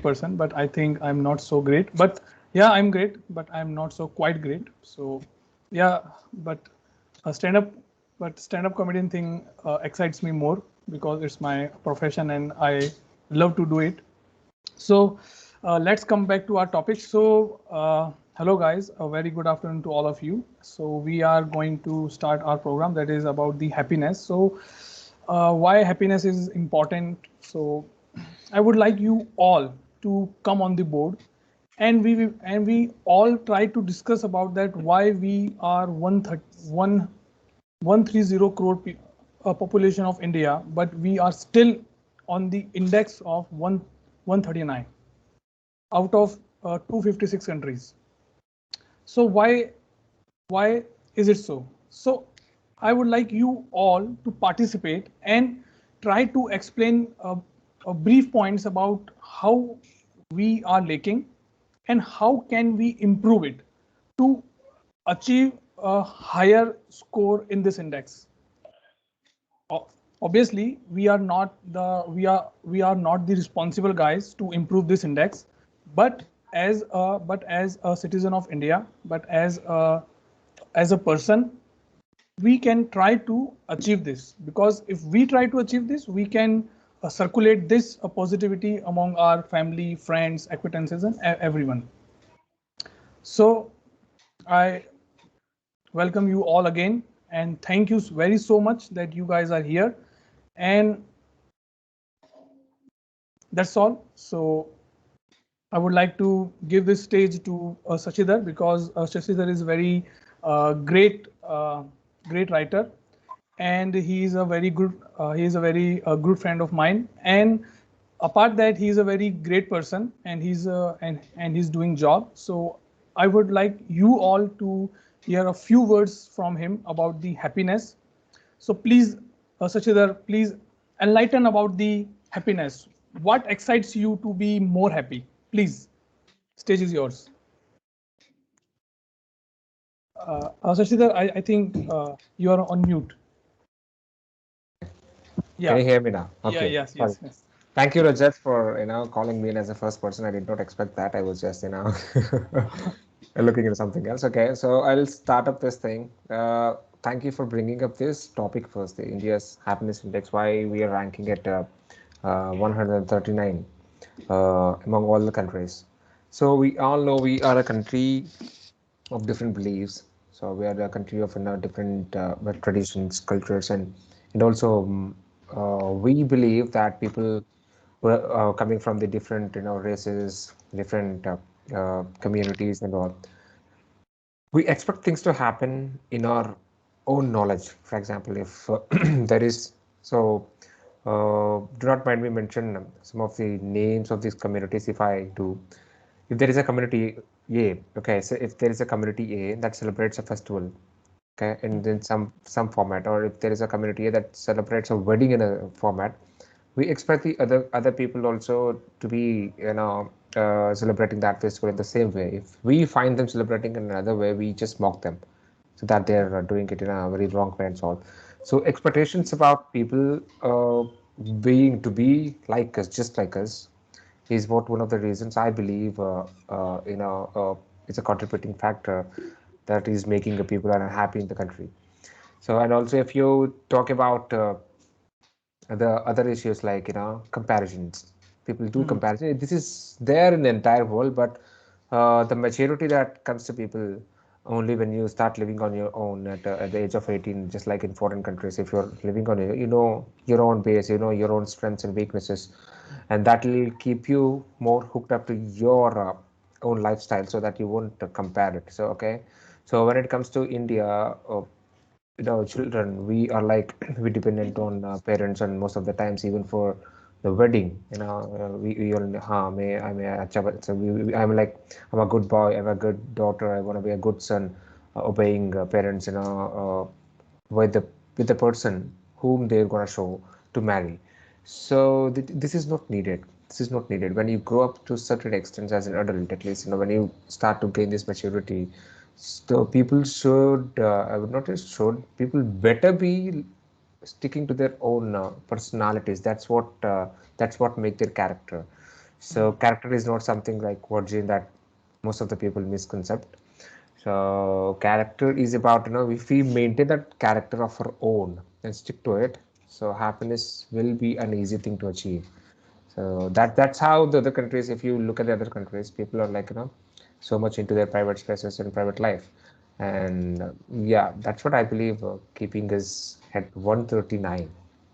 person, but I think I'm not so great. But yeah, I'm great, but I'm not so quite great. So yeah, but a stand-up comedian thing excites me more because it's my profession and I love to do it. So let's come back to our topic. So hello guys, a very good afternoon to all of you. So we are going to start our program that is about the happiness. So why happiness is important. So I would like you all to come on the board, and we all try to discuss about that why we are 130 crore population of India, but we are still on the index of 139 out of 256 countries. So why is it so? So I would like you all to participate and try to explain brief points about how we are lacking and how can we improve it to achieve a higher score in this index. Obviously we are not the responsible guys to improve this index, but as a citizen of India, but as a person, we can try to achieve this, because if we try to achieve this, we can circulate this positivity among our family, friends, acquaintances, and everyone. So I welcome you all again, and thank you very so much that you guys are here. And that's all. So I would like to give this stage to Sachidhar, because Sachidhar is very great writer, and he is a very good friend of mine. And apart that, he is a very great person, and he's doing job. So I would like you all to hear a few words from him about the happiness. So please, Sachidhar, please enlighten about the happiness. What excites you to be more happy? Please, stage is yours. Sachidhar, I think you are on mute. Can Yeah. you hear me now? Yeah. Okay, Yes. sorry. Yes. Yes. Thank you, Rajat, for calling me in as a first person. I did not expect that. I was just looking into something else. Okay, so I'll start up this thing. Thank you for bringing up this topic first, the India's happiness index. Why we are ranking at 139 among all the countries. So we all know we are a country of different beliefs. So we are a country of different traditions, cultures, and also we believe that people were coming from the different races, different communities, and all. We expect things to happen in our own knowledge. For example, if there is so. Do not mind me mention some of the names of these communities if I do. If there is a community A, okay, so if there is a community A that celebrates a festival, okay, and then some format, or if there is a community A that celebrates a wedding in a format, we expect the other people also to be celebrating that festival in the same way. If we find them celebrating in another way, we just mock them, so that they're doing it in a very wrong way and so on. So expectations about people being to be like us, just like us, is what one of the reasons I believe it's a contributing factor that is making the people unhappy in the country. So, and also if you talk about the other issues like comparisons, people do Hmm. comparison. This is there in the entire world, but the maturity that comes to people only when you start living on your own at the age of 18, just like in foreign countries. If you're living on your, your own base, your own strengths and weaknesses, and that will keep you more hooked up to your own lifestyle, so that you won't compare it. So okay, so when it comes to India, children, we are like we dependent on parents, and most of the times even for the wedding, we all so I'm like, I'm a good boy, I'm a good daughter, I want to be a good son, obeying parents, with the person whom they're gonna show to marry. So this is not needed. This is not needed. When you grow up to certain extent as an adult, at least, when you start to gain this maturity, so people should, I would not just should, people better be sticking to their own personalities. That's what make their character. So character is not something like virgin that most of the people misconcept. So character is about, if we maintain that character of our own and stick to it, so happiness will be an easy thing to achieve. So that's how the other countries, if you look at the other countries, people are like, so much into their private spaces and private life. And yeah, that's what I believe, keeping us at 139,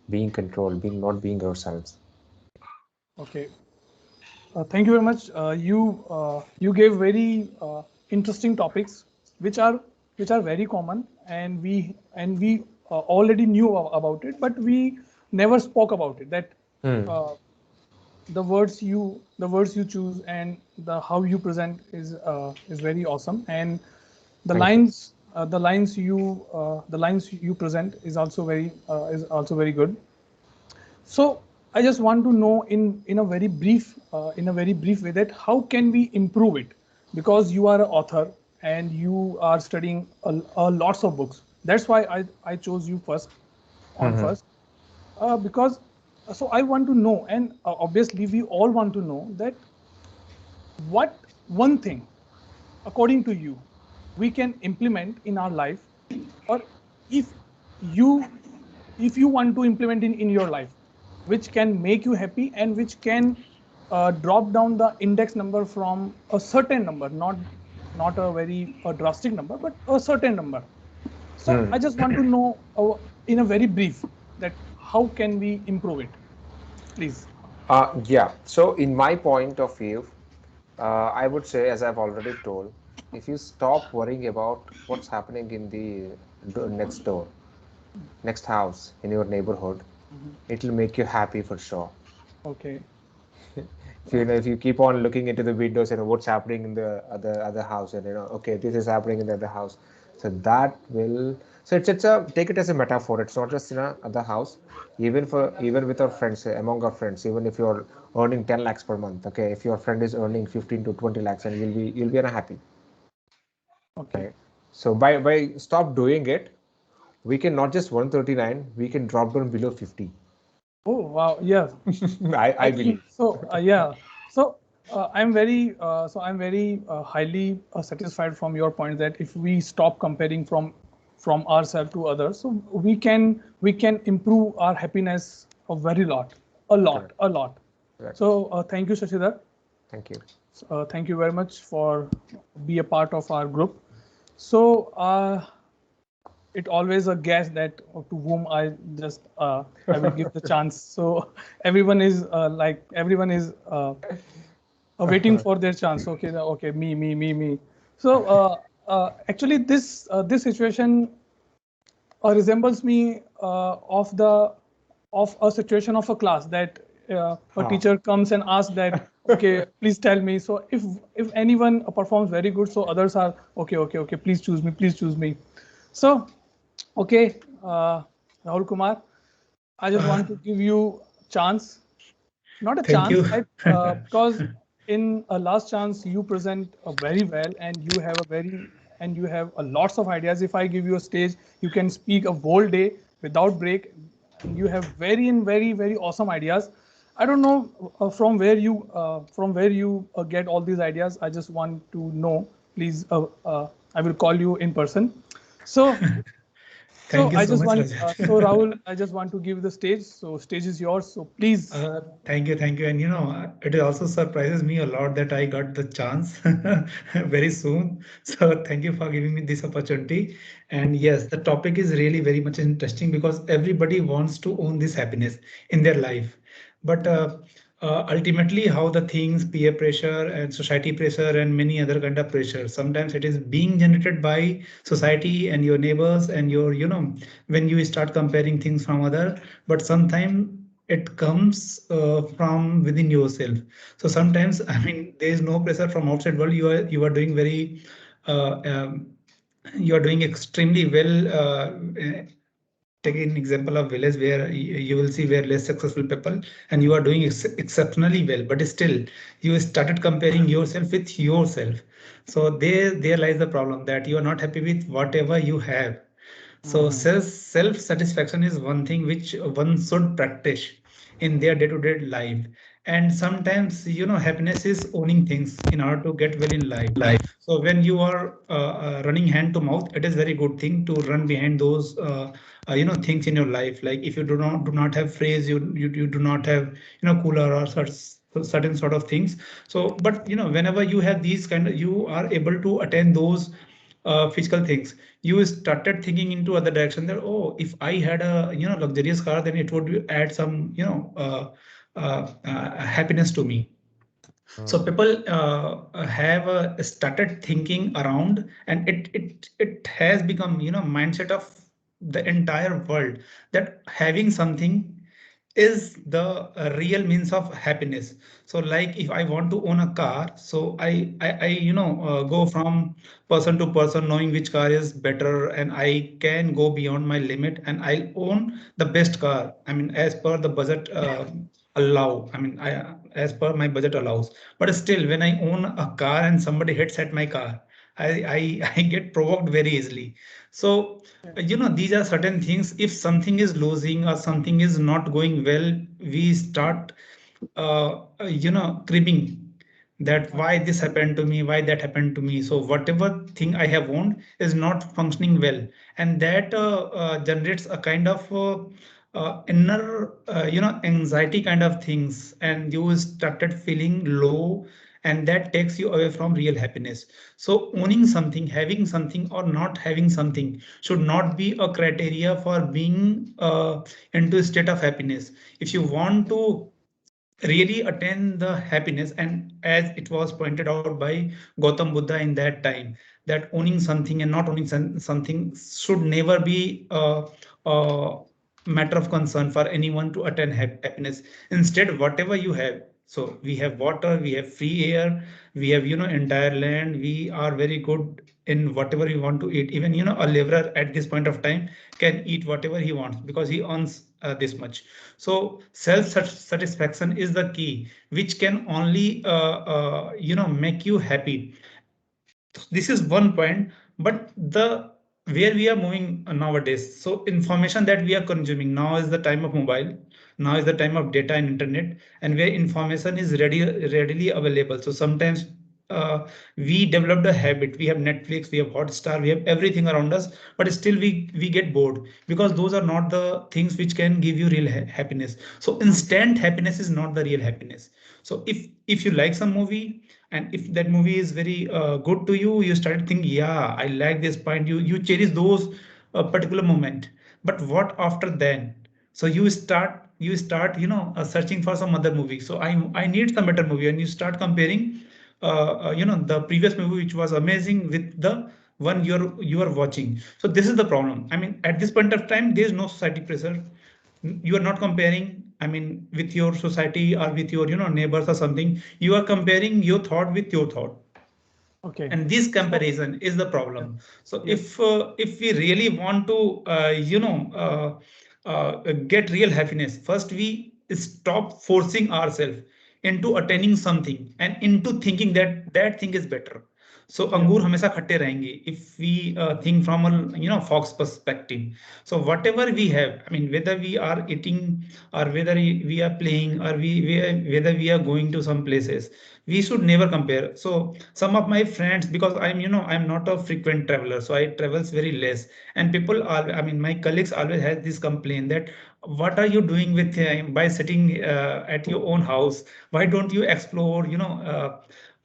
being controlled, being not being ourselves. Okay. Thank you very much. You gave very interesting topics, which are very common, and we already knew about it, but we never spoke about it. That Hmm. uh, the words you choose and the how you present is very awesome, and Thank you. the lines you present is also very good. So I just want to know in a very brief way that how can we improve it, because you are an author and you are studying lots of books. That's why I chose you Hmm. first, because so I want to know, and obviously we all want to know that what one thing according to you we can implement in our life, or if you want to implement in your life, which can make you happy and which can drop down the index number from a certain number, not a very drastic number, but a certain number. So Hmm. I just want to know in a very brief that how can we improve it, please. Yeah. So, in my point of view, I would say, as I've already told, if you stop worrying about what's happening in the next door, next house, in your neighborhood, Mhm. it'll make you happy for sure. Okay. If if you keep on looking into the windows and what's happening in the other house, and okay, this is happening in the other house, so that will, so it's a, take it as a metaphor. It's not just in a other house, even with our friends, among our friends, even if you're earning 10 lakhs per month, okay, if your friend is earning 15 to 20 lakhs, and you'll be unhappy, Okay. right? So by stop doing it, we can not just 139, we can drop down below 50. Oh wow, yeah. I Actually, believe. so yeah, so I'm very highly satisfied from your point that if we stop comparing from ourselves to others, so we can improve our happiness a very lot, Correct. a lot. Correct. So thank you, Shashidhar. Thank you. Thank you very much for be a part of our group. So it always a guest that to whom I will give the chance. So everyone is waiting for their chance. Okay, okay, me. So actually, this situation resembles me of a situation of a class that a Ah. teacher comes and asks that, okay, please tell me. So if anyone performs very good, so others are okay, please choose me, please choose me. So okay, Rahul Kumar, I just want to give you chance, not a Thank chance, you. because in a last chance you present very well, and you have a lots of ideas. If I give you a stage, you can speak a whole day without break, and you have very awesome ideas. I don't know from where you get all these ideas. I just want to know. Please, I will call you in person. So Thank you I so just much, want, so Rajat. Rahul, I just want to give the stage. So stage is yours. So please. Thank you, thank you. And it also surprises me a lot that I got the chance very soon. So thank you for giving me this opportunity. And yes, the topic is really very much interesting because everybody wants to own this happiness in their life. But ultimately, how the things, peer pressure and society pressure and many other kind of pressure, sometimes it is being generated by society and your neighbors and when you start comparing things from other, but sometimes it comes from within yourself. So sometimes I mean there is no pressure from outside world. You are doing very uh, um, you are doing extremely well. Take an example of village where you will see where less successful people, and you are doing exceptionally well, but still you started comparing yourself with yourself. So there lies the problem, that you are not happy with whatever you have. So Mhm. self satisfaction is one thing which one should practice in their day to day life. And sometimes, happiness is owning things in order to get well in life. So when you are running hand to mouth, it is very good thing to run behind those things in your life. Like if you do not have phrase, you do not have cooler or such certain sort of things. So but whenever you have these kind of, you are able to attain those physical things, you started thinking into other direction, that oh, if I had a luxurious car, then it would add some happiness to me. So Mm. people have started thinking around, and it has become mindset of the entire world, that having something is the real means of happiness. So like if I want to own a car, so I go from person to person, knowing which car is better, and I can go beyond my limit, and I own the best car, I mean as per the budget allow, I mean I as per my budget allows. But still, when I own a car and somebody hits at my car, I get provoked very easily. So these are certain things. If something is losing or something is not going well, we start cribbing that why Okay. this happened to me, why that happened to me. So whatever thing I have owned is not functioning well, and that generates a kind of inner anxiety kind of things, and you started feeling low, and that takes you away from real happiness. So owning something, having something, or not having something should not be a criteria for being into a state of happiness. If you want to really attain the happiness, and as it was pointed out by Gautam Buddha in that time, that owning something and not owning something should never be a matter of concern for anyone to attain happiness. Instead, whatever you have, so we have water, we have free air, we have entire land, we are very good in whatever we want to eat. Even a laborer at this point of time can eat whatever he wants because he earns this much. So self satisfaction is the key, which can only make you happy. This is one point. But the where we are moving nowadays, so information that we are consuming, now is the time of mobile, now is the time of data and internet, and where information is readily available. So sometimes we developed a habit, we have Netflix, we have Hotstar, we have everything around us, but still we get bored, because those are not the things which can give you real happiness. So Hmm. instant happiness is not the real happiness. So if you like some movie, and if that movie is very good to you, you started thinking, yeah, I like this point, you cherish those particular moment. But what after then? So you start searching for some other movie. So I need some better movie, and you start comparing the previous movie which was amazing with the one you are watching. So this is the problem. I mean, at this point of time, there is no society pressure. You are not comparing, I mean, with your society or with your neighbors or something. You are comparing your thought with your thought, Okay. and this So comparison is the yeah. problem. So Yes. if we really want to get real happiness, first we stop forcing ourselves into attaining something and into thinking that that thing is better. So Yeah. अंगूर हमेशा खट्टे रहेंगे if we think from a fox perspective. So whatever we have, I mean, whether we are eating, or whether we are playing, or whether we are going to some places, we should never compare. So some of my friends, because I'm not a frequent traveler, so I travels very less, and people are, I mean, my colleagues always has this complaint that what are you doing with by sitting at your own house? Why don't you explore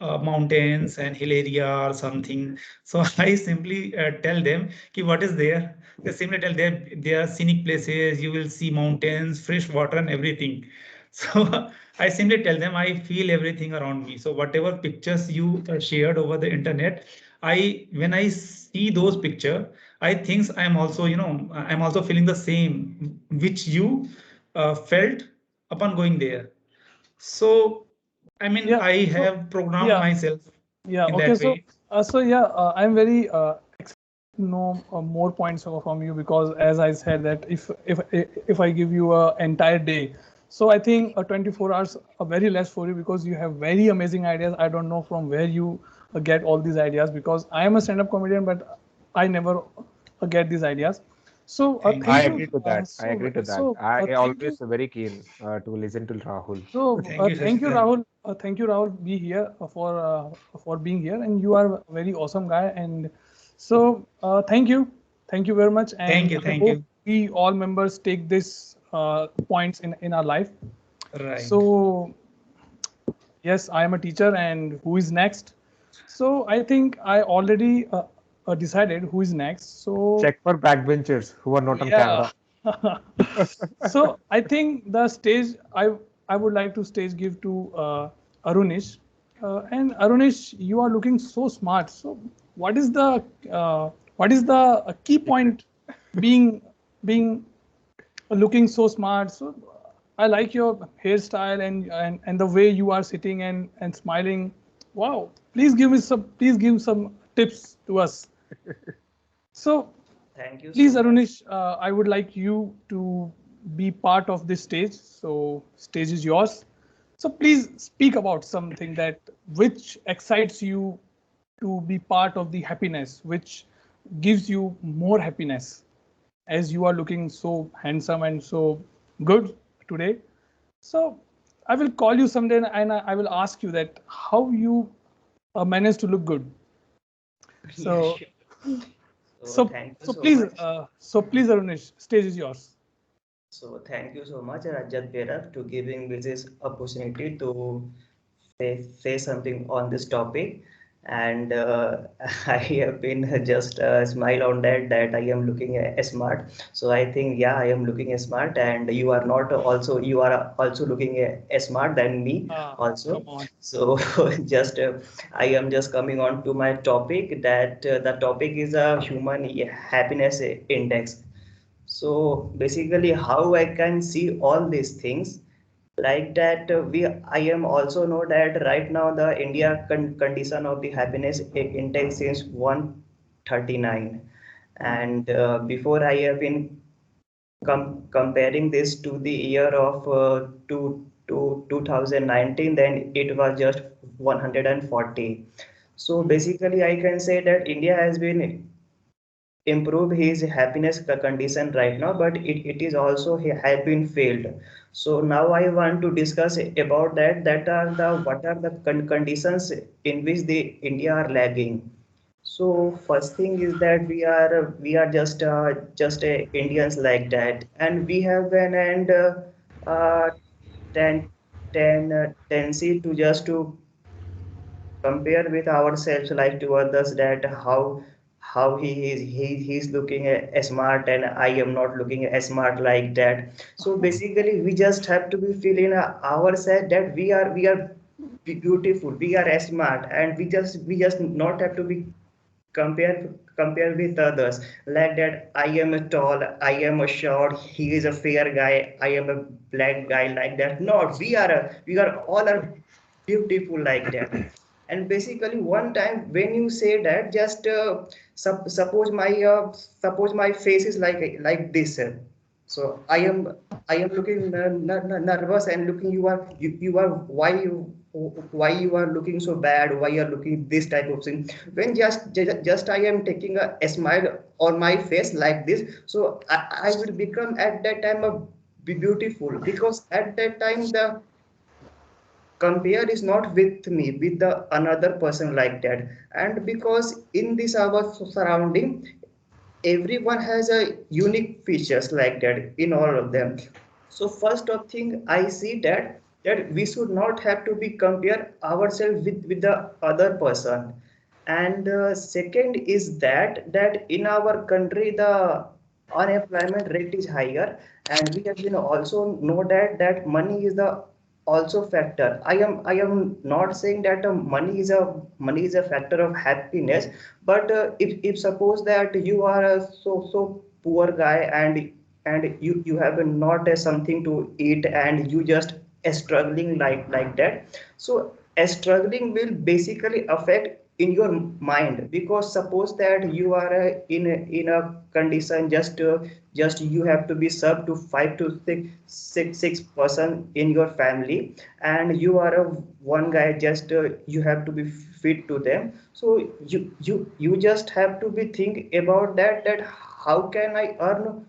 mountains and hill area or something? So I simply tell them ki what is there. They simply tell them there are scenic places, you will see mountains, fresh water, and everything. So I simply tell them I feel everything around me. So whatever pictures you shared over the internet, I when I see those picture, I think I'm also I'm also feeling the same which you felt upon going there. So I mean, Yeah. I So have programmed yeah. myself Yeah. in Okay. that So way. yeah, I'm very excited to know more points from you, because as I said that if I give you a entire day, so I think 24 hours are very less for you, because you have very amazing ideas. I don't know from where you get all these ideas, because I am a stand-up comedian, but I never get these ideas. So Thank I thank you. you. agree to that. I agree to that. I Thank you. always very keen to listen to Rahul. Thank you, Thank you, Shashikant. Rahul. Thank you, Rahul, be here for being here, and you are a very awesome guy. And so, thank you very much. Thank And you. I Thank hope you. we all members take this points in our life. Right. So, yes, I am a teacher, and who is next? So I think I already decided who is next. So Check for backbenchers who are not on yeah. camera. So I think the stage I would like to stage give to Arunish. And Arunish, you are looking so smart. So what is the key point being being looking so smart? So I like your hairstyle and the way you are sitting and smiling. Wow. Please give some tips to us. So Thank you so please, much. Arunish, I would like you to be part of this stage. So, stage is yours. So, please speak about something that which excites you to be part of the happiness, which gives you more happiness, as you are looking so handsome and so good today. So, I will call you someday and I will ask you that how you manage to look good. Yeah, So, sure. So so, thank you so so please, much. Arunish, stage is yours. So thank you so much, Rajat Bera, to giving me this opportunity to say something on this topic. And I have been just smile on that I am looking smart. So I think yeah, I am looking smart, and you are also looking smart than me Ah, come also. on. So just I am just coming on to my topic that the topic is a human happiness index. So basically, how I can see all these things like that I am also know that right now the India condition of the happiness index is 139, and before I have been comparing this to the year of 2019, then it was just 140. So basically, I can say that India has been improve his happiness condition right now, but it is also he had been failed. So now I want to discuss about that are the what are the conditions in which the India are lagging. So first thing is that we are just Indians like that, and we have an and uh, ten, tendency to just to compare with ourselves like to others that how he's looking smart and I am not looking smart like that. So basically we just have to be feeling ourselves that we are beautiful, we are smart, and we just not have to be compare with others like that I am a tall, I am a short, he is a fair guy, I am a black guy like that. No, we are all are beautiful like that. And basically one time when you say that just suppose my face is like this, so I am looking nervous and looking you are why you are looking so bad, why you are looking this type of thing, when just I am taking a smile on my face like this, so I will become at that time a beautiful, because at that time the compare is not with me with the another person like that. And because in this our surrounding everyone has a unique features like that in all of them. So first of thing I see that we should not have to be compare ourselves with the other person. And second is that in our country the unemployment rate is higher, and we have been also know that money is the also factor. I am not saying that money is a factor of happiness, but if suppose that you are a so poor guy, and you have not something to eat, and you just struggling like that, so struggling will basically affect in your mind, because suppose that you are in a condition just you have to be served to 5 to 6 person in your family, and you are a one guy just you have to be fit to them. So you just have to be think about that how can I earn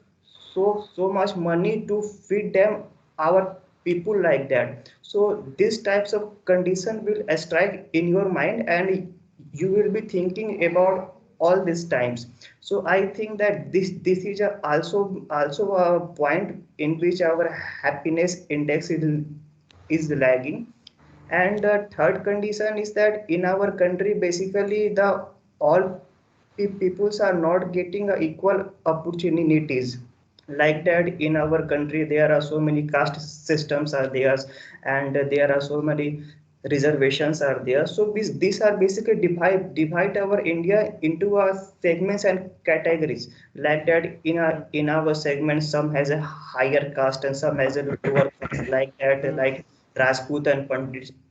so much money to feed them, our people like that. So these types of condition will strike in your mind, and you will be thinking about all these times. So I think that this is also a point in which our happiness index is lagging. And the third condition is that in our country, basically the all peoples are not getting equal opportunities. Like that, in our country there are so many caste systems are there, and there are so many reservations are there. So these are basically divide our India into segments and categories. Like that, in our segment, some has a higher caste and some has a lower caste. Like that, like Rajput and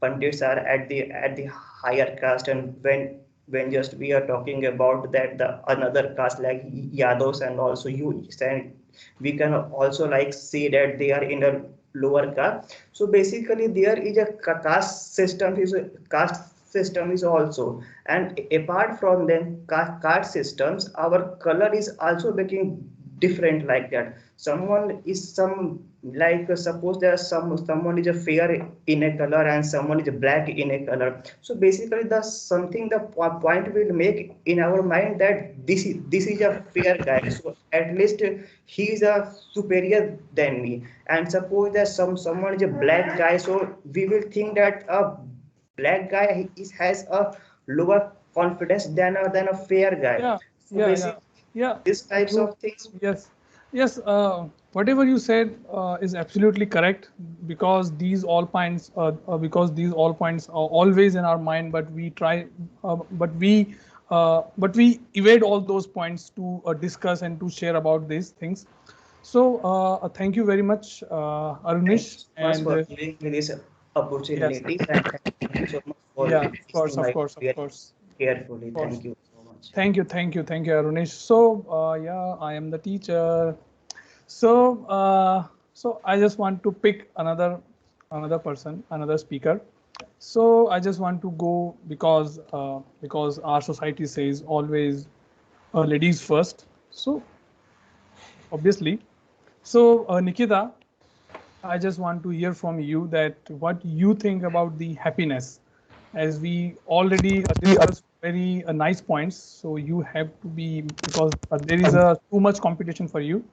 Pandits are at the higher caste, and when just we are talking about that the another caste like Yadavs and also you, and we can also like say that they are in a lower caste. So basically there is a caste system is also, and apart from them caste systems, our color is also making different. Like that, someone is some, like suppose there someone is a fair in a color and someone is a black in a color. So basically the something the point will make in our mind that this is a fair guy, so at least he is a superior than me. And suppose that someone is a black guy, so we will think that a black guy has a lower confidence than a fair guy. Yeah, So yeah, yeah, basically yeah. these I types do. of things. Yes, yes. Whatever you said is absolutely correct, because these all points are always in our mind, but we try, but we evade all those points to discuss and to share about these things. So thank you very much, Thank Arunish, you so much and for giving me this yes, opportunity, and thank you so much for yeah, of course, listening of my course, of very course, carefully. of course. Thank you so much. Thank you, thank you, thank you, Arunish. So, yeah, I am the teacher. So, so I just want to pick another person, another speaker. So I just want to go because our society says always ladies first. So obviously, so Nikita, I just want to hear from you that what you think about the happiness, as we already discussed very nice points. So you have to be, because there is too much competition for you.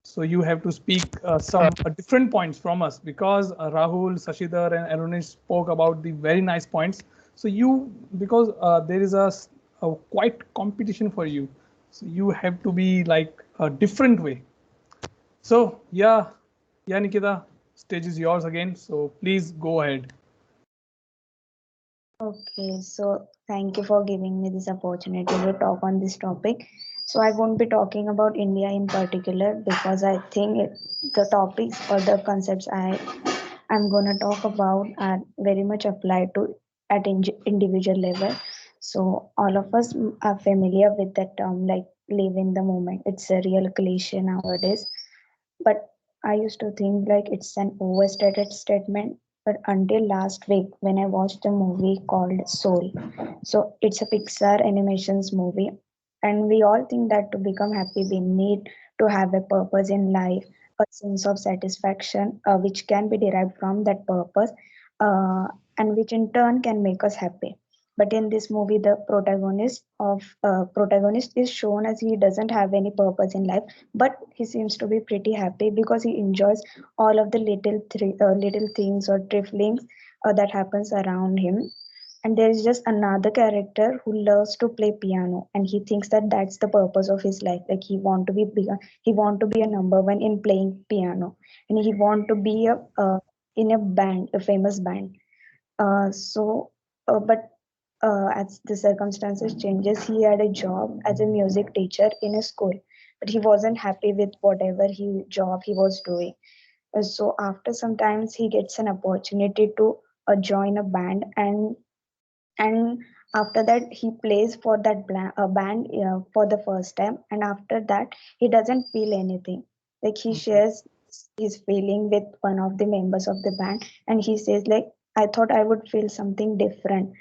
So you have to speak some different points from us, because Rahul, Sashidhar, and Arunish spoke about the very nice points. So you, because there is a quite competition for you, so you have to be like a different way. So yeah, yeah, Nikita, stage is yours again. So please go ahead. Okay, so thank you for giving me this opportunity to talk on this topic. So I won't be talking about India in particular because I think the topics or the concepts I'm gonna talk about are very much applied to at individual level. So all of us are familiar with that term like live in the moment. It's a real cliche nowadays, but I used to think like it's an overstated statement. But until last week, when I watched a movie called Soul, so it's a Pixar animations movie, and we all think that to become happy, we need to have a purpose in life, a sense of satisfaction, which can be derived from that purpose, uh, and which in turn can make us happy. But in this movie, the protagonist is shown as he doesn't have any purpose in life, but he seems to be pretty happy because he enjoys all of the little things or triflings that happens around him. And there is just another character who loves to play piano, and he thinks that that's the purpose of his life. Like he want to be a number one in playing piano, and he want to be a in a band, a famous band. But as the circumstances changes, he had a job as a music teacher in a school, but he wasn't happy with whatever job he was doing. So after some times, he gets an opportunity to join a band, and after that he plays for that band for the first time, and after that he doesn't feel anything. Like he shares his feeling with one of the members of the band, and he says like, I thought I would feel something different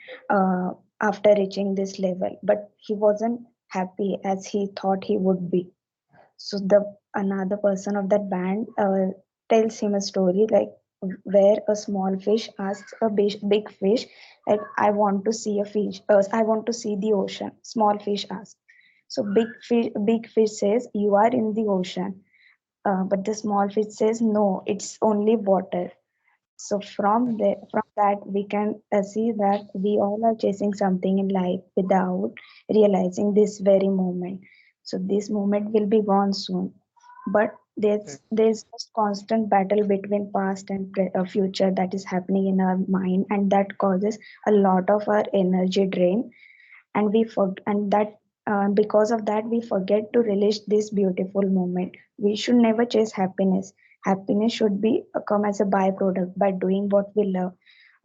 after reaching this level, but he wasn't happy as he thought he would be. So the another person of that band tells him a story like where a small fish asks a big fish like I want to see a fish. I want to see the ocean. Small fish asks. So big fish says you are in the ocean. But the small fish says no, it's only water. So from that we can see that we all are chasing something in life without realizing this very moment. So this moment will be gone soon, but there's this constant battle between past and future that is happening in our mind, and that causes a lot of our energy drain, and that because of that we forget to relish this beautiful moment. We should never chase happiness. Happiness should be come as a byproduct by doing what we love,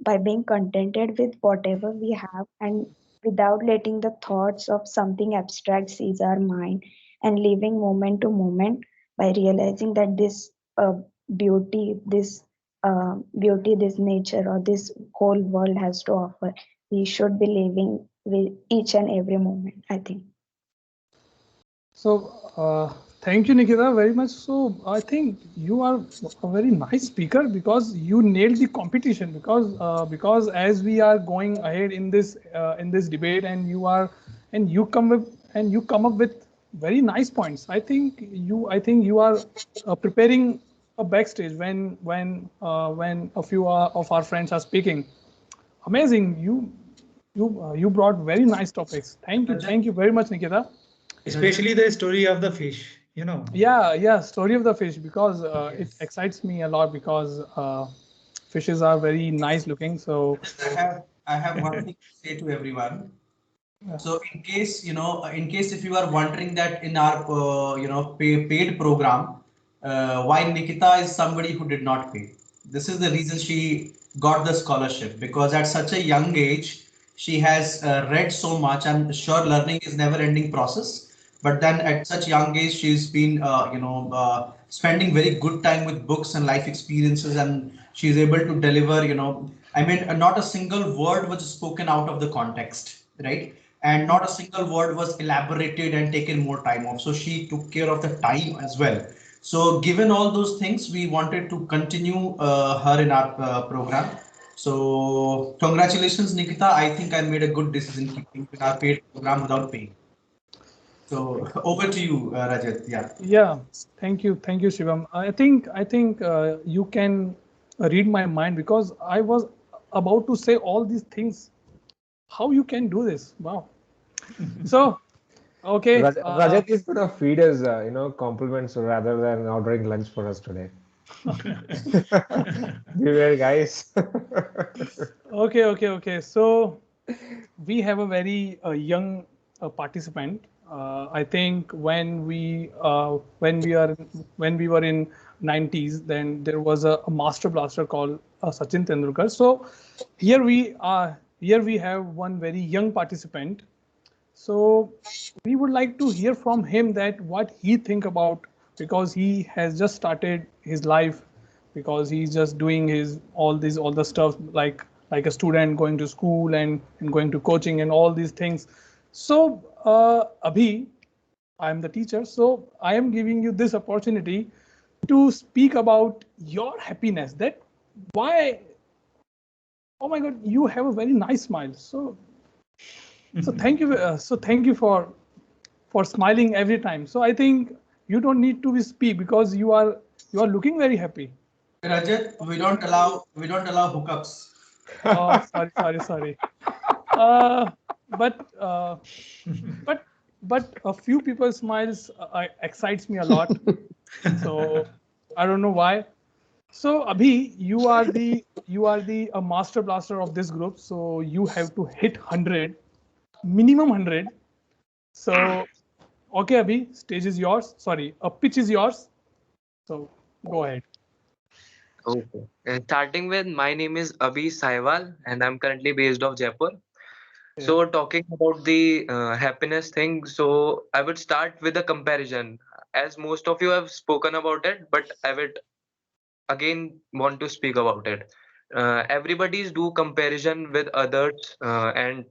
by being contented with whatever we have, and without letting the thoughts of something abstract seize our mind, and living moment to moment by realizing that this beauty this beauty this nature or this whole world has to offer, we should be living with each and every moment, I think. So, thank you, Nikita, very much. So, I think you are a very nice speaker because you nailed the competition. Because as we are going ahead in this debate, and you come up with very nice points. I think you are preparing a backstage when a few of our friends are speaking. Amazing. You brought very nice topics. Thank you very much, Nikita. Especially the story of the fish, you know. Yeah, story of the fish, because it excites me a lot because fishes are very nice looking. So I have one thing to say to everyone. So in case if you are wondering that in our paid program, why Nikita is somebody who did not pay. This is the reason she got the scholarship, because at such a young age she has read so much. I'm sure learning is never ending process, but then at such young age she's been spending very good time with books and life experiences, and she's able to deliver, I mean, not a single word was spoken out of the context, right? And not a single word was elaborated and taken more time off. So she took care of the time as well. So given all those things, we wanted to continue her in our program. So congratulations, Nikita. I think I made a good decision keeping in our paid program without paying. So over to you, Rajat. Yeah. yeah, thank you, Shivam. I think you can read my mind because I was about to say all these things. How you can do this? Wow. So okay. Rajat is going to feed us, compliments rather than ordering lunch for us today. Beware, guys. Okay. So we have a very young participant. I think when we were in 90s, then there was a master blaster called Sachin Tendulkar. So here we have one very young participant. So we would like to hear from him that what he think about, because he has just started his life, because he's just doing his all the stuff like a student going to school and going to coaching and all these things. So Abhi, I am the teacher, so I am giving you this opportunity to speak about your happiness. That why, oh my God, you have a very nice smile. So thank you. So thank you for smiling every time. So I think you don't need to be speak because you are looking very happy. Rajat, we don't allow hookups. Oh, sorry. Uh, but but a few people's smiles excites me a lot. So I don't know why. So Abhi, you are the master blaster of this group. So you have to hit 100, minimum 100. So okay, Abhi, stage is yours. Sorry, a pitch is yours. So go ahead. Okay. And starting with, my name is Abhi Sahiwal, and I'm currently based off Jaipur. Yeah. So, talking about the happiness thing, so I would start with a comparison, as most of you have spoken about it, but I would again want to speak about it. Everybody's do comparison with others, and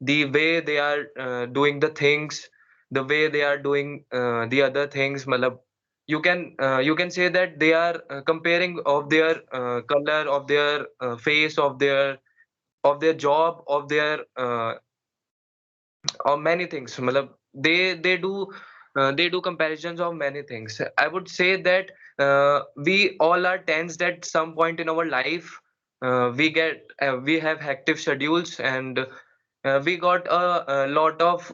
the way they are doing the things. the way they are doing the other things. Matlab, you can say that they are comparing of their color, of their face, of their job, of their or many things. Matlab, they do comparisons of many things. I would say that we all are tensed at some point in our life. We have hectic schedules, and we got a lot of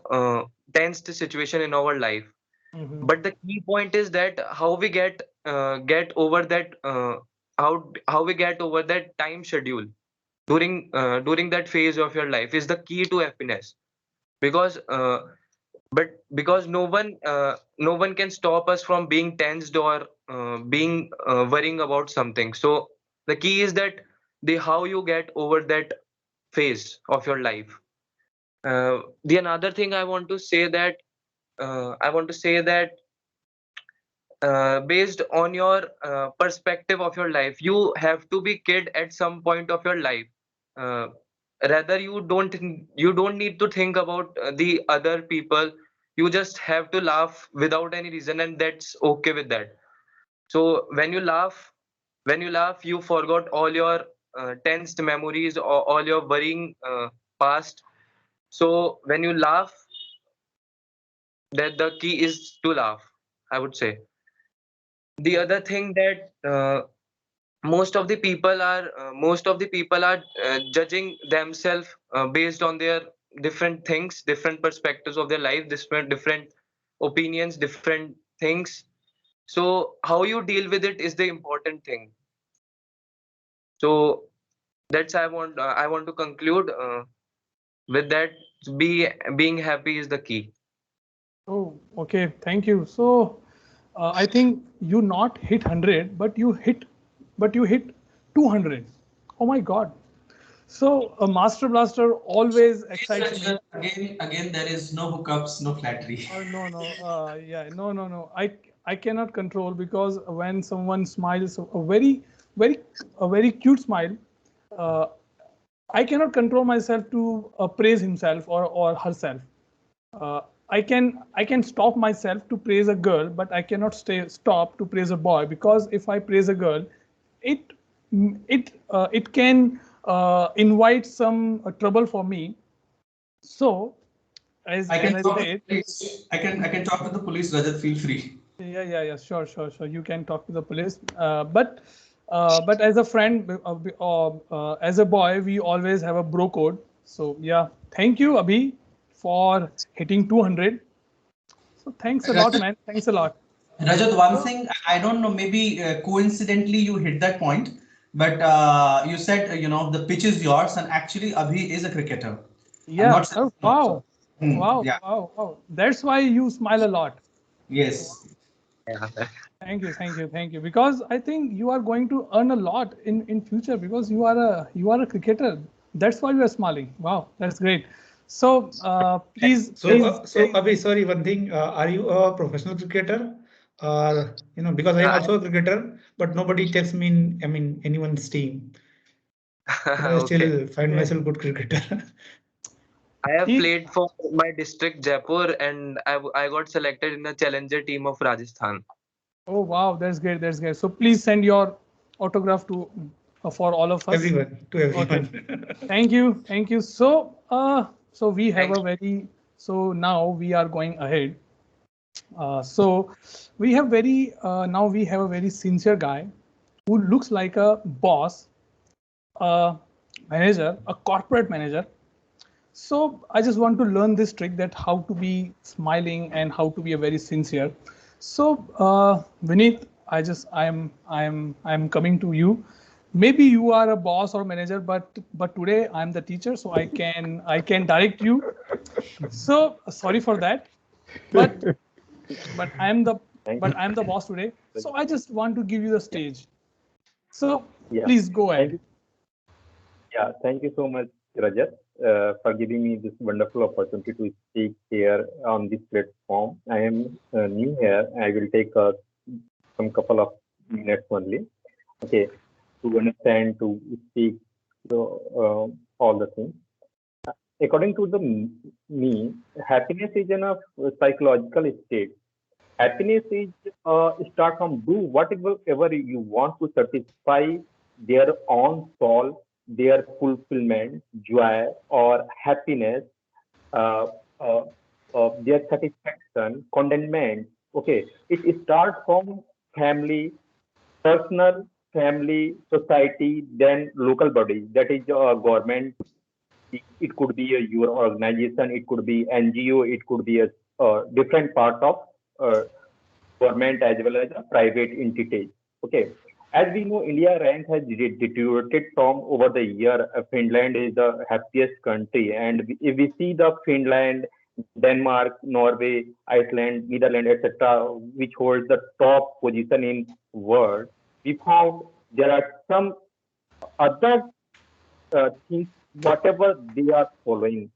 tensed situation in our life. Mhm. But the key point is that how we get over that, how we get over that time schedule during that phase of your life is the key to happiness. Because because no one can stop us from being tensed or being worrying about something. So the key is that the how you get over that phase of your life. The another thing I want to say that based on your perspective of your life, you have to be kid at some point of your life. uh, Rather, you don't need to think about the other people. You just have to laugh without any reason, and that's okay with that. So when you laugh you forgot all your tensed memories or all your worrying past. So when you laugh, that the key is to laugh, I would say. The other thing that most of the people are judging themselves based on their different things, different perspectives of their life, different opinions, different things. So how you deal with it is the important thing. So that's I want to conclude with that. Being happy is the key. Oh, okay. Thank you. So, I think you not hit 100, but you hit 200. Oh my God. So a Master Blaster always excites me. Again, there is no hookups, no flattery. No, no, yeah, no, no, no. I cannot control, because when someone smiles a very cute smile, uh, I cannot control myself to praise himself or herself. Uh, I can stop myself to praise a girl, but I cannot stop to praise a boy, because if I praise a girl, it it can invite some trouble for me. So as I as can I talk to said, the police. I can talk to the police. Rajat, feel free. yeah, yeah, yeah, sure, sure, sure. You can talk to the police, but as a friend, as a boy, we always have a bro code. So yeah, thank you, Abhi, for hitting 200. So thanks a lot, Rajat, man. Thanks a lot. Rajat, one So thing I don't know. Maybe coincidentally you hit that point, but you said the pitch is yours, and actually Abhi is a cricketer. I'm yeah. not sure. Oh So, wow, wow, yeah. wow, wow. That's why you smile a lot. Yes. Yeah. Thank you, thank you, thank you. Because I think you are going to earn a lot in future, because you are a cricketer. That's why you are smiling. Wow, that's great. So please, So, please. Abhi, sorry, one thing. Are you a professional cricketer? Or, because I am Yeah, also a cricketer, but nobody takes me in, anyone's team. But I okay. still find Okay. myself good cricketer. I have He, played for my district Jaipur, and I got selected in the challenger team of Rajasthan. oh wow, that's great. That's great. So please send your autograph to for all of us. Everyone, to Okay. everyone. Thank you. Thank you. So we have Thank a very so now we are going ahead. So we have very now we have a very sincere guy who looks like a boss, a manager, a corporate manager. So I just want to learn this trick, that how to be smiling and how to be a very sincere. So Vineet, I'm coming to you. Maybe you are a boss or manager, but today I'm the teacher, so I can direct you. So sorry for that, but but I'm the Thank but I'm the boss today. So I just want to give you the stage. So yeah, please go thank ahead. you. Yeah, thank you so much, Rajat, for giving me this wonderful opportunity to speak here on this platform. I am new here. I will take some couple of minutes only. Okay, to understand, to speak, so, all the things. according to me, happiness is in a psychological state. Happiness is start from do whatever you want to satisfy their own soul, their fulfillment, joy, or happiness, uh, uh, their satisfaction, contentment. Okay, it starts from family, personal, family, society, then local bodies. That is government. It could be your organization. It could be NGO. It could be a different part of uh, government as well as a private entity. Okay. As we know, India rank has deteriorated from over the year. Finland is the happiest country, and if we see the Finland, Denmark, Norway, Iceland, Netherlands, etc., which holds the top position in world, we found there are some other things, whatever they are following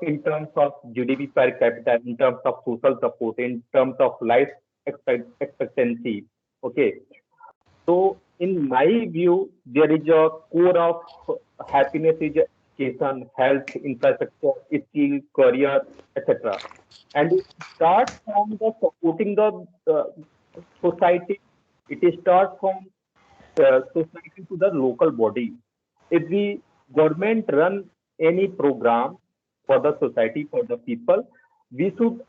in terms of GDP per capita, in terms of social support, in terms of life expectancy. Okay, so in my view, there is a core of happiness is education, health, infrastructure, skill, career, etc. And it starts from the supporting the society. It starts from society to the local body. If the government run any program for the society, for the people, we should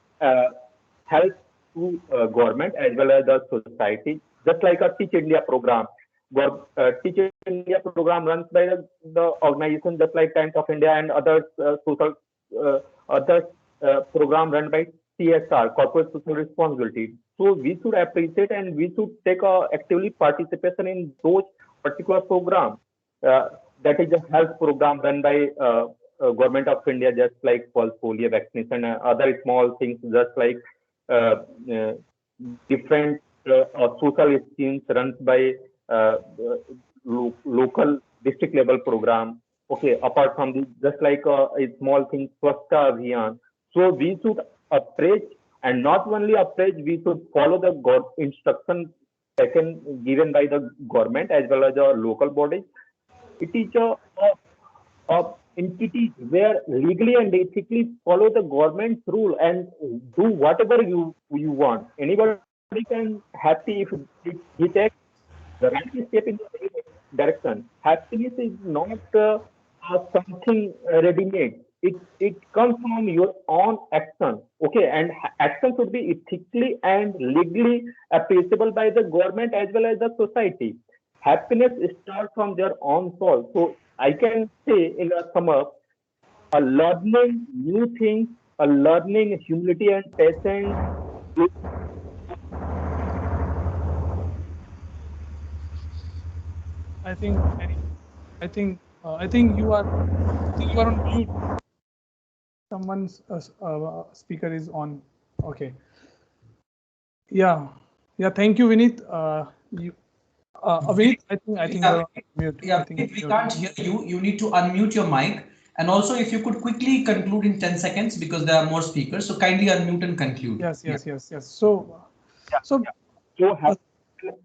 help to government as well as the society, just like a Teach India program. Teach India program runs by the organization just like Times of India and other social other program run by CSR, corporate social responsibility. So we should appreciate and we should take actively participation in those particular program. That is a health program run by government of India, just like pulse polio vaccination and other small things, just like uh, uh, different social schemes run by local district level program. Okay, apart from this, just like a small thing, Swachhta Abhiyan. So we should approach and not only approach, we should follow the instruction taken given by the government as well as our local bodies. It is a entity where legally and ethically follow the government's rule and do whatever you want. Anybody can happy if he takes the right step in the right direction. Happiness is not something ready-made. It comes from your own action. Okay, and action should be ethically and legally appreciable by the government as well as the society. Happiness starts from their own soul. So I can say in a sum up, a learning new things, a learning humility and patience. I think I think you are on mute. Someone's speaker is on. Okay. Yeah. Thank you, Vineet. Vineet, I think you're on mute. Yeah, we can't hear you. You need to unmute your mic. And also, if you could quickly conclude in 10 seconds because there are more speakers. So kindly unmute and conclude. Yes. So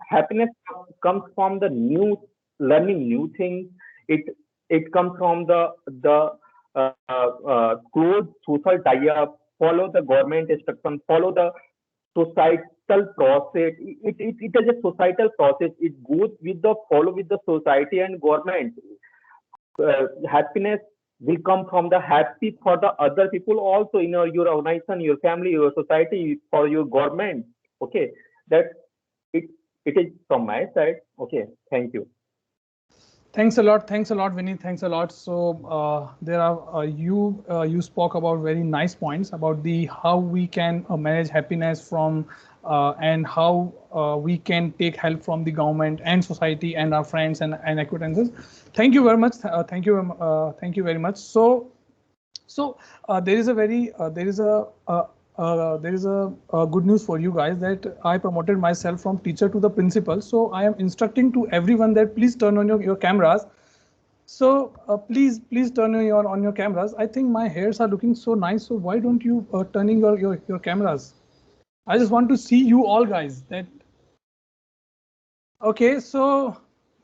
Happiness comes from the new learning new things. It comes from the close social tie-up, follow the government instruction, follow the societal process. It is a societal process. It goes with the follow with the society and government. Happiness will come from the happy for the other people also in your organization, your family, your society, for your government. Okay, that it is from my side. Okay, thank you. Thanks a lot, Vineet. Thanks a lot. So there are you spoke about very nice points about the how we can manage happiness from and how we can take help from the government and society and our friends and acquaintances. Thank you very much. Thank you very much. So there is a good news for you guys that I promoted myself from teacher to the principal. So I am instructing to everyone that please turn on your cameras. So please turn on your cameras. I think my hairs are looking so nice. So why don't you turning your cameras? I just want to see you all guys. That okay. So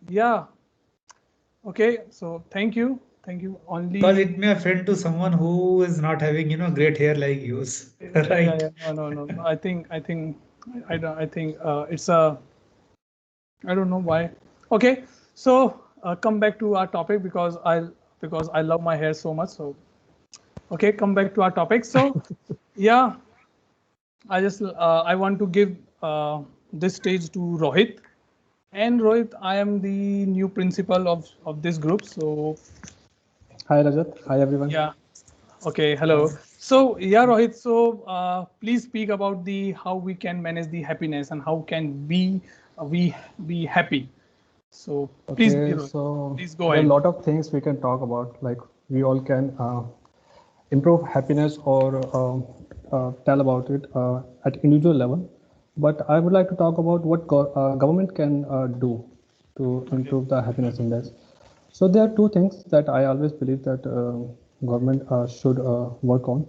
yeah. Okay. So thank you Thank you. Only. Because it may offend to someone who is not having, great hair like yours, right? Yeah. No. I think I don't. I think it's a. I don't know why. Okay, so come back to our topic because I love my hair so much. So okay, come back to our topic. So yeah, I want to give this stage to Rohit. And Rohit, I am the new principal of this group. So Hi Rajat. Hi everyone. yeah, okay, hello. So yeah, Rohit. So please speak about the how we can manage the happiness and how can we be happy. So please, Okay, so please go there are a ahead. lot of things we can talk about. Like we all can improve happiness or tell about it at individual level. But I would like to talk about what government can do to improve the happiness index. So there are two things that I always believe that government should work on.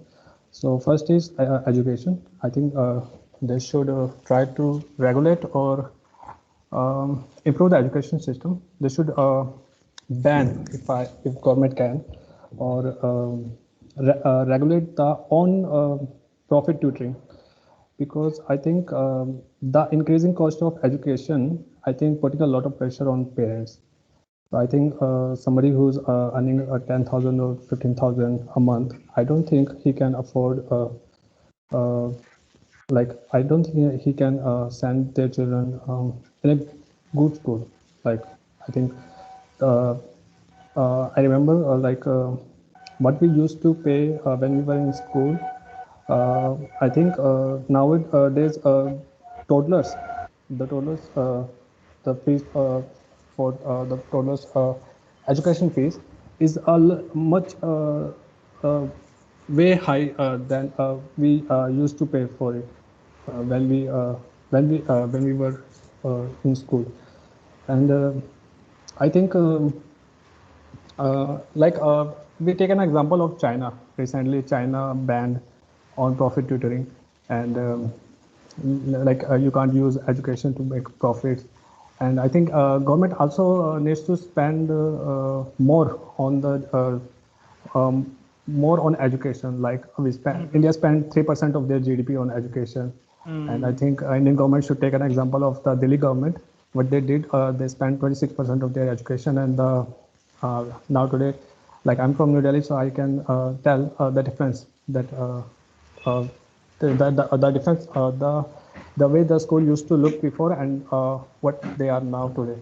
So first is education. I think they should try to regulate or improve the education system. They should ban, if government can, or regulate the on profit tutoring, because I think the increasing cost of education, I think putting a lot of pressure on parents. I think somebody who's earning 10,000 or 15,000 a month, I don't think he can afford uh, like I don't think he can send their children in a good school. Like I think uh, I remember what we used to pay when we were in school. I think nowadays toddlers, the fees for the toddlers education fees is much way high than we used to pay for it when we were in school. And I think we take an example of China. Recently, China banned on profit tutoring, and you can't use education to make profits. And I think government also needs to spend more on the more on education. Like India spent 3% of their GDP on education, and I think Indian government should take an example of the Delhi government. What they did, they spent 26% of their education, and now today, like I'm from New Delhi, so I can tell the difference that uh, the difference the way the school used to look before and what they are now today.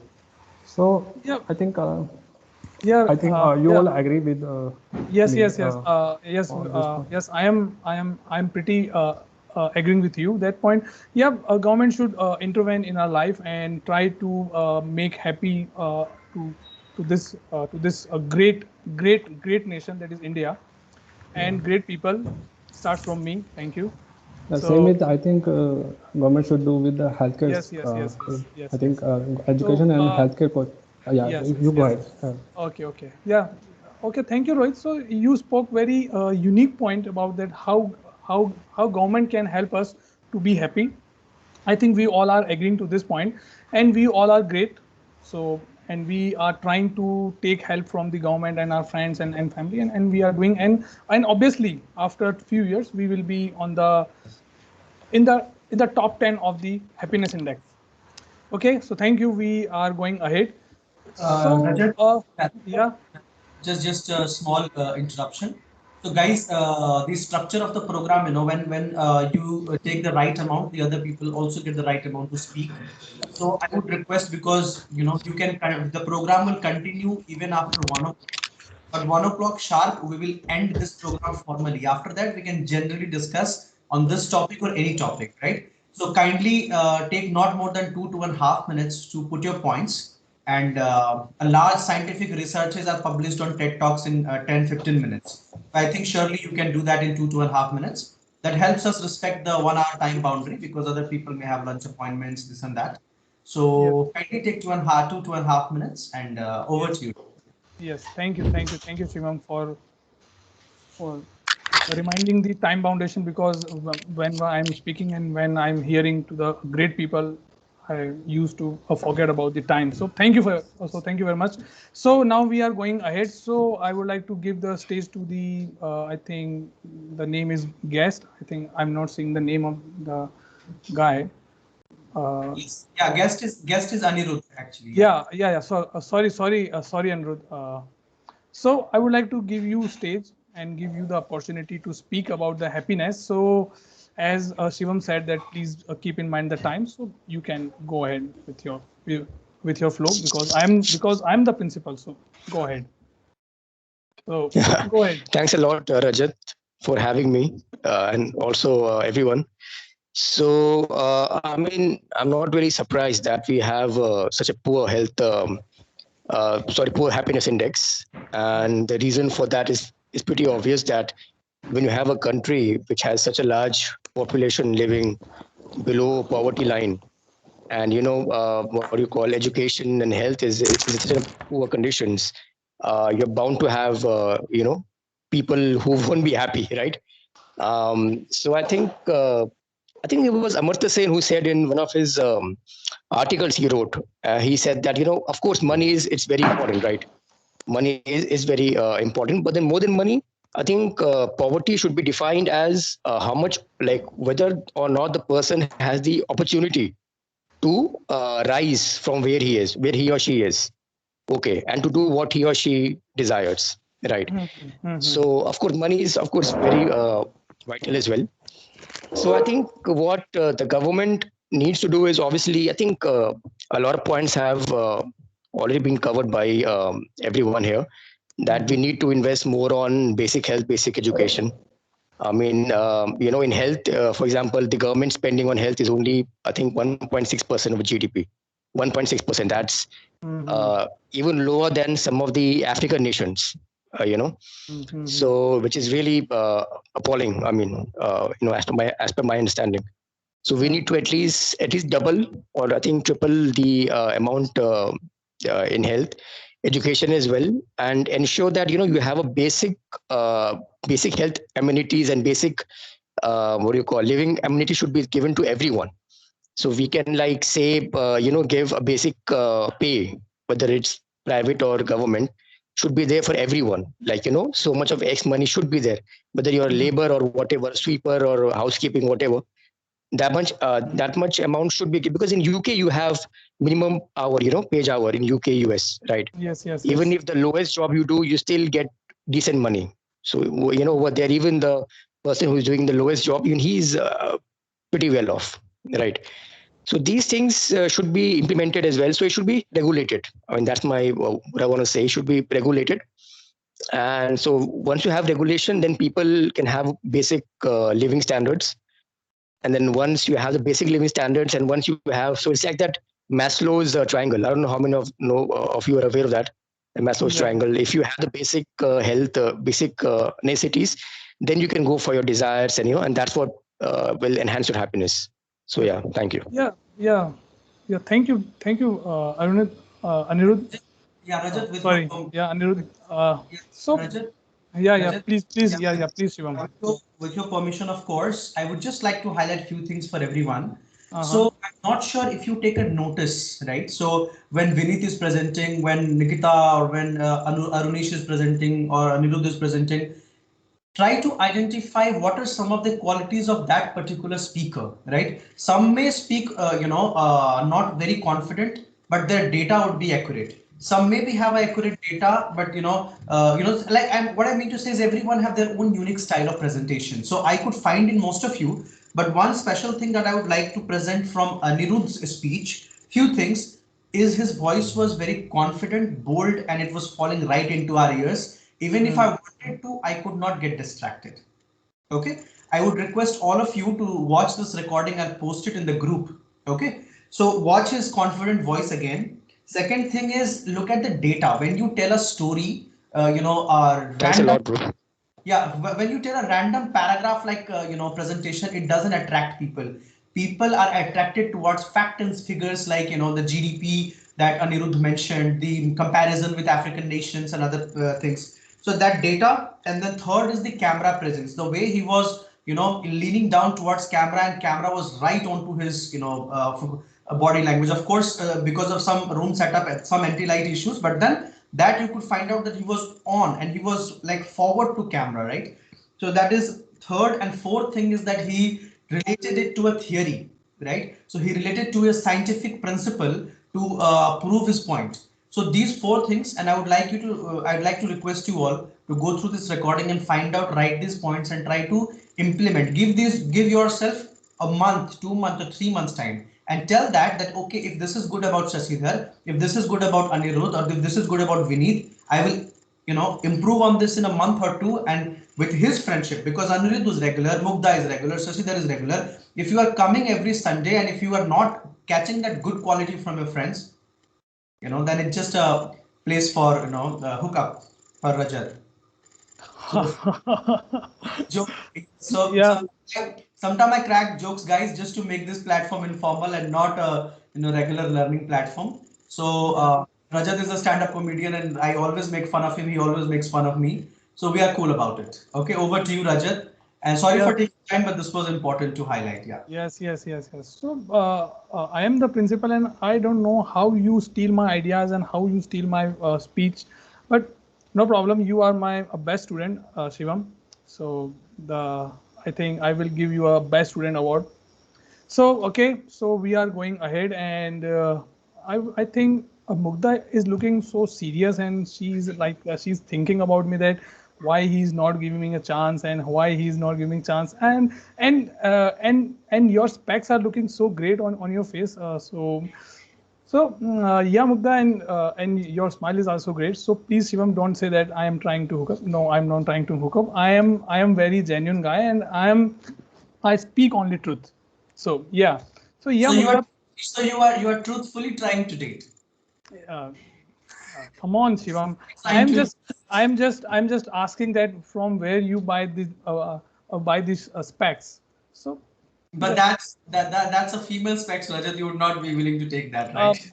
So Yeah. I think Yeah. you all agree with Yes. me. Yes. On this point. Yes. I'm pretty agreeing with you that point. Yeah. Government should intervene in our life and try to make happy to this great nation that is India, and great people. Starts from me. Thank you. Same So with I think government should do with the healthcare. I think education and healthcare. Yeah, Yes. you go ahead. Okay. Yeah. Okay. Thank you, Rohit. So you spoke very unique point about that how government can help us to be happy. I think we all are agreeing to this point, and we all are great. So and we are trying to take help from the government and our friends and family, and we are doing and obviously after a few years we will be on the in the top 10 of the happiness index. Okay. So thank you. We are going ahead. So Rajat, yeah. just a small interruption. So guys, the structure of the program, when you take the right amount, the other people also get the right amount to speak. So I would request, because you can the program will continue even after 1 o'clock. But 1 o'clock sharp, we will end this program formally. After that, we can generally discuss on this topic or any topic, right? So kindly take not more than 2.5 minutes to put your points. And a large scientific researches are published on TED Talks in 10-15 minutes. I think surely you can do that in 2.5 minutes. That helps us respect the 1 hour time boundary, because other people may have lunch appointments, this and that. So kindly take 2.5 minutes, and over to you. Yes, thank you, Shivam, for reminding the time foundation, because when I'm speaking and when I'm hearing to the great people, I used to forget about the time. So thank you very much. So now we are going ahead. So I would like to give the stage to the I think the name is guest. I think I'm not seeing the name of the guy. Yes. Yeah, guest is Anirudh actually. Yeah. So sorry, Anirudh. So I would like to give you stage and give you the opportunity to speak about the happiness. So as Shivam said that please keep in mind the time, so you can go ahead with your flow because I'm the principal. So go ahead. So Yeah. go ahead. Thanks a lot, Rajat, for having me and also everyone. So, I mean, I'm not very surprised that we have such a poor poor happiness index. And the reason for that is pretty obvious that when you have a country which has such a large population living below poverty line, and what do you call education and health is such a poor conditions, you're bound to have people who won't be happy, right? So I think it was Amartya Sen who said in one of his articles he wrote, he said that, of course, money it's very important, right? Money is very important, but then more than money, I think poverty should be defined as how much, like whether or not the person has the opportunity to rise from where he or she is, okay, and to do what he or she desires, right? So, of course, money is, of course, very vital as well. So I think what the government needs to do is obviously, I think a lot of points have already been covered by everyone here, that we need to invest more on basic health, basic education. I mean, in health, for example, the government spending on health is only, I think, 1.6% of GDP. 1.6%. That's even lower than some of the African nations, so which is really appalling. I mean, as per my understanding. So we need to at least double, or I think triple the amount in health, education as well, and ensure that you have a basic health amenities and basic what do you call living amenity should be given to everyone. So we can like say give a basic pay, whether it's private or government, should be there for everyone. Like so much of X money should be there, whether you're a labor or whatever, sweeper or housekeeping, whatever, that much amount should be, because in UK you have minimum hour, page hour in UK, US, right? Yes. Even if the lowest job you do, you still get decent money. So over there, even the person who's doing the lowest job, even he's pretty well off, right? So these things should be implemented as well. So it should be regulated. I mean, that's my what I want to say. It should be regulated. And so once you have regulation, then people can have basic living standards. And then once you have the basic living standards, and once you have, so it's like that Maslow's triangle. I don't know how many of you are aware of that, the Maslow's triangle. If you have the basic health, basic necessities, then you can go for your desires, and that's what will enhance your happiness. So yeah, thank you. Yeah. Thank you, Anirudh. Yeah, Rajat. With Sorry. your, Yeah, Anirudh. So Rajat, yeah. Rajat, Please. Yeah. Please, Shivam. So, with your permission, of course, I would just like to highlight a few things for everyone. So I'm not sure if you take a notice, right? So when Vinith is presenting, when Nikita or when Arunish is presenting or Anirudh is presenting, try to identify what are some of the qualities of that particular speaker, right? Some may speak, not very confident, but their data would be accurate. Some maybe have accurate data, but what I mean to say is everyone have their own unique style of presentation. So I could find in most of you, but one special thing that I would like to present from Anirudh's speech, few things, is his voice was very confident, bold, and it was falling right into our ears. Even if I wanted to, I could not get distracted. Okay. I would request all of you to watch this recording and post it in the group. Okay. So watch his confident voice again. Second thing is look at the data. When you tell a story, Thanks a lot, bro. Yeah, when you tell a random paragraph like presentation, it doesn't attract people. People are attracted towards fact and figures like the GDP that Anirudh mentioned, the comparison with African nations and other things. So that data, and then third is the camera presence. The way he was leaning down towards camera, and camera was right onto his body language. Of course, because of some room setup, some anti-light issues, but then that you could find out that he was on and he was like forward to camera, right? So that is third, and fourth thing is that he related it to a theory, right? So he related to a scientific principle to prove his point. So these four things, and I would like you to, I'd like to request you all to go through this recording and find out, write these points and try to implement. Give yourself a month, 2 months, or 3 months time, and tell that okay, if this is good about Shashidhar, if this is good about Anirudh, or if this is good about Vineet, I will improve on this in a month or two. And with his friendship, because Anirudh is regular, Mugdha is regular, Shashidhar is regular, if you are coming every Sunday and if you are not catching that good quality from your friends, then it's just a place for hookup for Rajat. So, Yeah. sometimes I crack jokes, guys, just to make this platform informal and not a regular learning platform. So Rajat is a stand-up comedian, and I always make fun of him. He always makes fun of me. So we are cool about it. Okay, over to you, Rajat. And sorry Yeah. for taking time, but this was important to highlight. Yeah. Yes. So I am the principal, and I don't know how you steal my ideas and how you steal my speech, but no problem. You are my best student, Shivam. So I think I will give you a best student award. So okay, so we are going ahead, and I think Mugdha is looking so serious, and she's like she's thinking about me, that why he's not giving me a chance and why he's not giving chance, and your specs are looking so great on your face. Yeah, Mugdha, and your smile is also great. So please, Shivam, don't say that I am trying to hook up. No, I'm not trying to hook up. I am very genuine guy, and I speak only truth. So yeah. So yeah, Mugdha, You are truthfully trying to date. uh, come on, Shivam. Trying to. I'm just asking that from where you buy these specs. So. But that's a female specs, Rajat. You would not be willing to take that, right?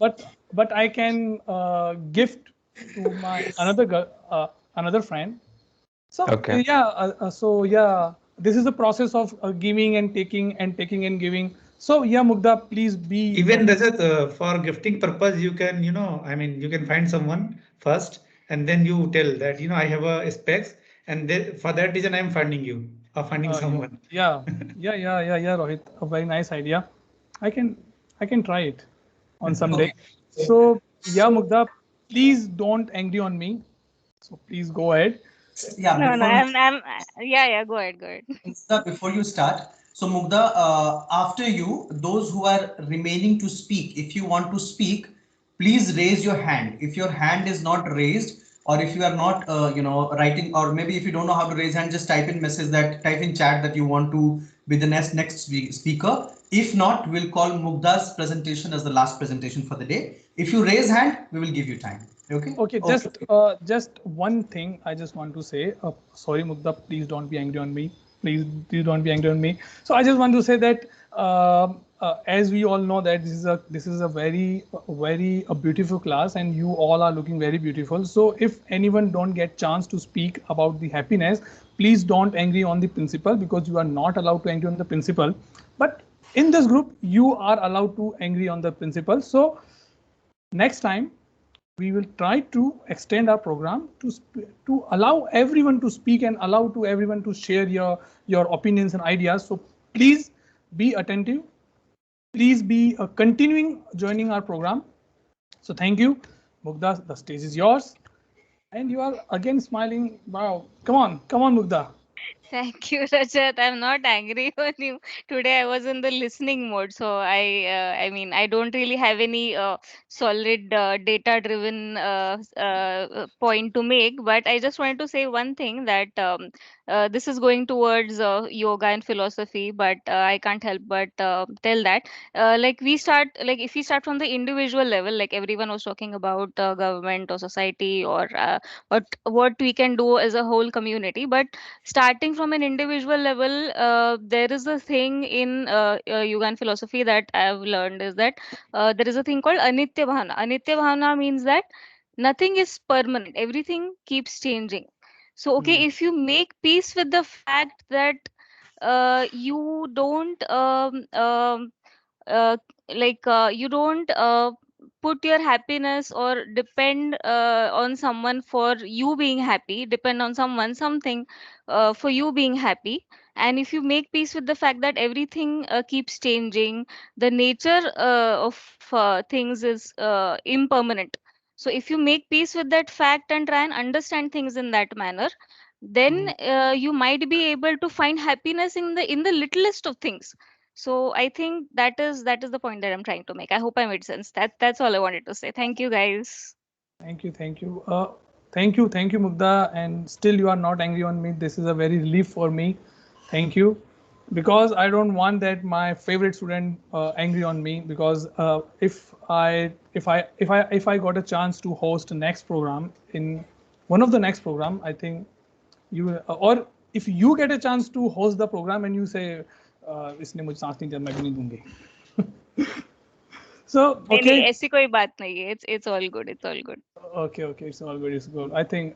But I can gift to my another friend. So Okay. yeah, this is the process of giving and taking and taking and giving. So yeah, Mugdha, please be. Even Rajat, for gifting purpose, you can, I mean, you can find someone first, and then you tell that, I have a specs, and then for that reason, I'm funding you or funding someone. Yeah, Rohit, a very nice idea. I can try it on some day. Okay. So yeah, Mugdha, please don't angry on me. So please go ahead. Yeah. No, Before you yeah, go ahead. Mugdha, before you start, so Mugdha, after you, those who are remaining to speak, if you want to speak, please raise your hand. If your hand is not raised, or if you are not, writing, or maybe if you don't know how to raise hand, just type in chat that you want to be the next speaker. If not, we'll call Mugdha's presentation as the last presentation for the day. If you raise hand, we will give you time. Okay. Okay. Just one thing I just want to say. Sorry, Mugdha, please don't be angry on me. Please don't be angry on me. So I just want to say that as we all know that this is a very a beautiful class, and you all are looking very beautiful. So if anyone don't get chance to speak about the happiness, please don't angry on the principal, because you are not allowed to angry on the principal. But in this group, you are allowed to angry on the principal. So next time we will try to extend our program to allow everyone to speak and allow to everyone to share your opinions and ideas. So please be attentive. Please be continuing joining our program. So thank you, Mugdha. The stage is yours, and you are again smiling. Wow! Come on, Mugdha. Thank you, Rajat. I'm not angry on you. Today I was in the listening mode, so I mean, I don't really have any solid data-driven point to make. But I just wanted to say one thing, that this is going towards yoga and philosophy, but I can't help but tell that, like if we start from the individual level, like everyone was talking about government or society, or what we can do as a whole community, but starting from an individual level, there is a thing in yoga and philosophy that I have learned, is that there is a thing called anitya bhavana. Anitya bhavana means that nothing is permanent, everything keeps changing. So okay, if you make peace with the fact that you don't uh, you don't put your happiness or depend on someone for you being happy, depend on someone something for you being happy. And if you make peace with the fact that everything keeps changing, the nature of things is impermanent. So if you make peace with that fact and try and understand things in that manner, then you might be able to find happiness in the littlest of things. So I think that is the point that I'm trying to make. I hope I made sense. That's all I wanted to say. Thank you, guys. Thank you, thank you. Thank you, Mugdha. And still, you are not angry on me. This is a very relief for me. Thank you, because I don't want that my favorite student angry on me. Because if I got a chance to host the next program in one of the next program, I think you or if you get a chance to host the program and you say, इसने मुझे सांस नहीं दिया, मैं भी नहीं दूंगी. So नहीं okay. ऐसी कोई बात नहीं है. It's all good. It's all good. Okay, it's all good. It's good. I think